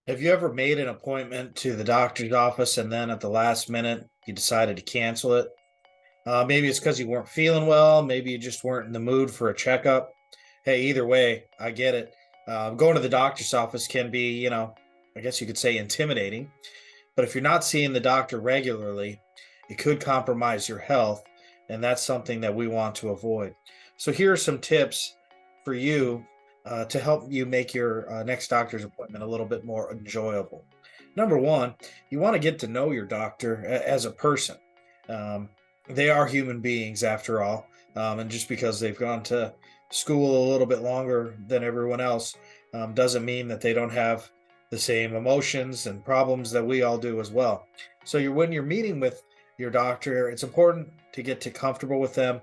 Have you ever made an appointment to the doctor's office and then at the last minute you decided to cancel it? Maybe it's because you weren't feeling well. Maybe you just weren't in the mood for a checkup. Hey, either way, I get it. Going to the doctor's office can be, I guess you could say intimidating. But if you're not seeing the doctor regularly, it could compromise your health. And that's something that we want to avoid. So here are some tips for you to help you make your next doctor's appointment a little bit more enjoyable. Number one, you want to get to know your doctor as a person. Um, they are human beings after all. And just because they've gone to school a little bit longer than everyone else doesn't mean that they don't have the same emotions and problems that we all do as well. So when you're meeting with your doctor, it's important to get to comfortable with them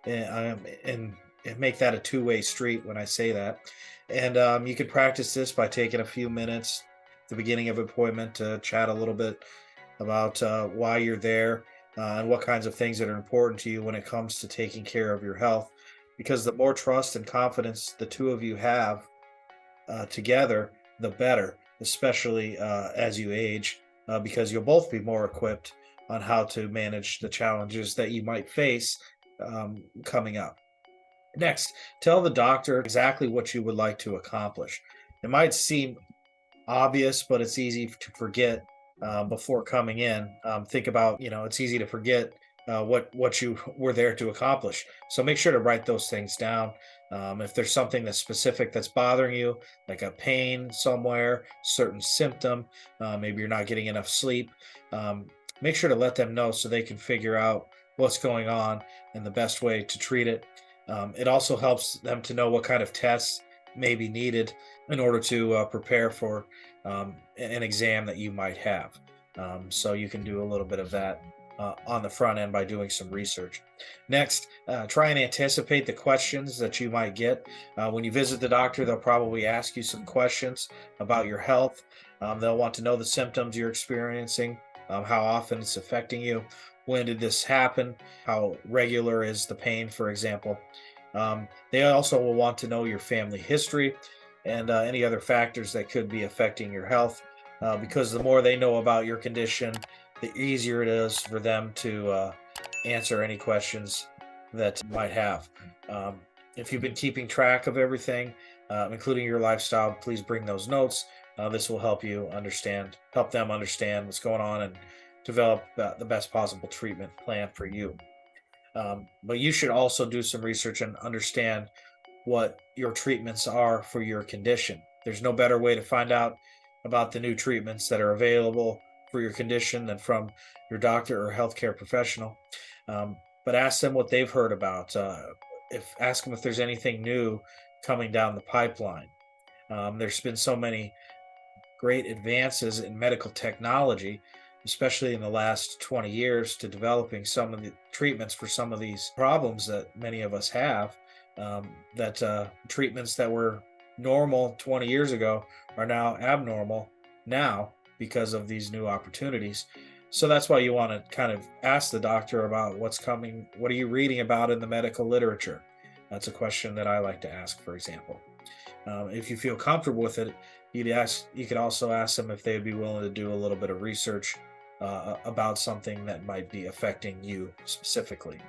and make that a two-way street when I say that. And you could practice this by taking a few minutes at the beginning of an appointment to chat a little bit about why you're there and what kinds of things that are important to you when it comes to taking care of your health. Because the more trust and confidence the two of you have together, the better, especially as you age, because you'll both be more equipped on how to manage the challenges that you might face coming up. Next, tell the doctor exactly what you would like to accomplish. It might seem obvious, but it's easy to forget before coming in. Think about, it's easy to forget what you were there to accomplish. So make sure to write those things down. If there's something that's specific that's bothering you, like a pain somewhere, certain symptom, maybe you're not getting enough sleep, make sure to let them know so they can figure out what's going on and the best way to treat it. It also helps them to know what kind of tests may be needed in order to prepare for an exam that you might have. So you can do a little bit of that on the front end by doing some research. Next, try and anticipate the questions that you might get. When you visit the doctor, they'll probably ask you some questions about your health. They'll want to know the symptoms you're experiencing, how often it's affecting you, when did this happen, how regular is the pain, for example. They also will want to know your family history and any other factors that could be affecting your health, because the more they know about your condition, the easier it is for them to answer any questions that you might have. Um, if you've been keeping track of everything, including your lifestyle, please bring those notes. This will help them understand what's going on and develop the best possible treatment plan for you. But you should also do some research and understand what your treatments are for your condition. There's no better way to find out about the new treatments that are available for your condition than from your doctor or healthcare professional. But ask them what they've heard about. If Ask them if there's anything new coming down the pipeline. There's been so many great advances in medical technology, especially in the last 20 years, to developing some of the treatments for some of these problems that many of us have. That treatments that were normal 20 years ago are now abnormal now because of these new opportunities. So that's why you want to kind of ask the doctor about what's coming. What are you reading about in the medical literature? That's a question that I like to ask, for example. If you feel comfortable with it, you could also ask them if they'd be willing to do a little bit of research about something that might be affecting you specifically.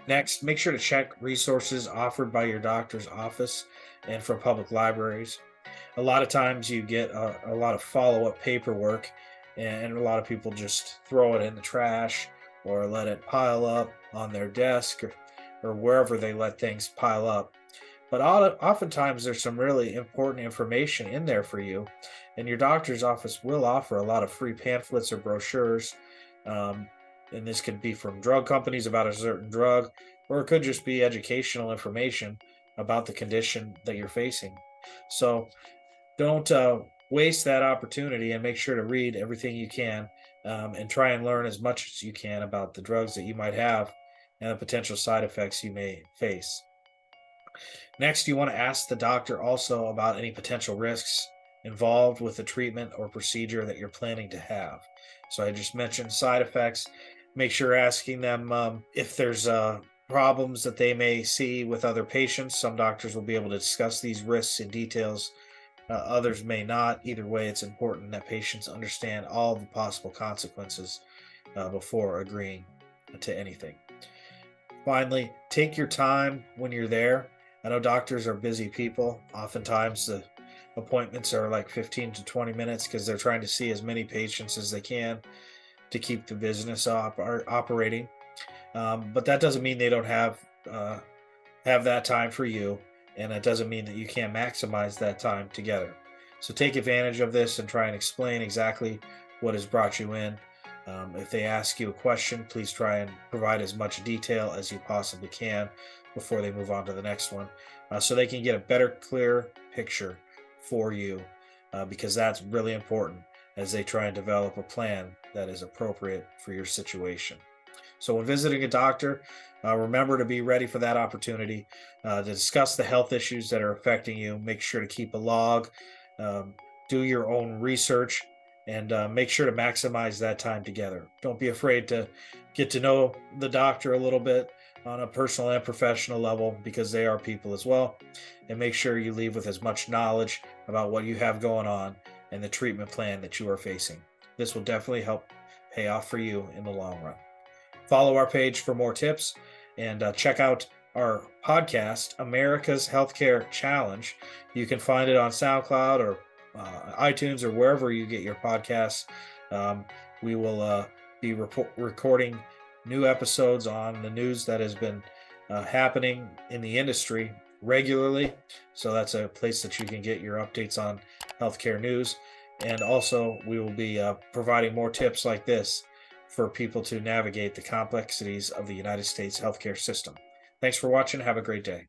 Next, make sure to check resources offered by your doctor's office and from public libraries. A lot of times you get a lot of follow-up paperwork, and a lot of people just throw it in the trash or let it pile up on their desk or wherever they let things pile up. But oftentimes there's some really important information in there for you, and your doctor's office will offer a lot of free pamphlets or brochures. Um, and this could be from drug companies about a certain drug, or it could just be educational information about the condition that you're facing. So don't waste that opportunity and make sure to read everything you can and try and learn as much as you can about the drugs that you might have and the potential side effects you may face. Next, you want to ask the doctor also about any potential risks involved with the treatment or procedure that you're planning to have. So I just mentioned side effects. Make sure asking them if there's problems that they may see with other patients. Some doctors will be able to discuss these risks in details Others may not. Either way, it's important that patients understand all the possible consequences before agreeing to anything. Finally, take your time when you're there. I know doctors are busy people. Oftentimes, the appointments are like 15 to 20 minutes because they're trying to see as many patients as they can to keep the business operating. But that doesn't mean they don't have that time for you, and that doesn't mean that you can't maximize that time together. So take advantage of this and try and explain exactly what has brought you in. If they ask you a question, please try and provide as much detail as you possibly can before they move on to the next one, so they can get a better, clear picture for you, because that's really important as they try and develop a plan that is appropriate for your situation. So, when visiting a doctor, remember to be ready for that opportunity to discuss the health issues that are affecting you. Make sure to keep a log, um, do your own research, and make sure to maximize that time together. Don't be afraid to get to know the doctor a little bit on a personal and professional level, because they are people as well. And make sure you leave with as much knowledge about what you have going on and the treatment plan that you are facing. This will definitely help pay off for you in the long run. Follow our page for more tips, and check out our podcast, America's Healthcare Challenge. You can find it on SoundCloud or iTunes or wherever you get your podcasts. Um, we will be recording new episodes on the news that has been happening in the industry regularly. So that's a place that you can get your updates on healthcare news. And also, we will be providing more tips like this for people to navigate the complexities of the United States healthcare system. Thanks for watching. Have a great day.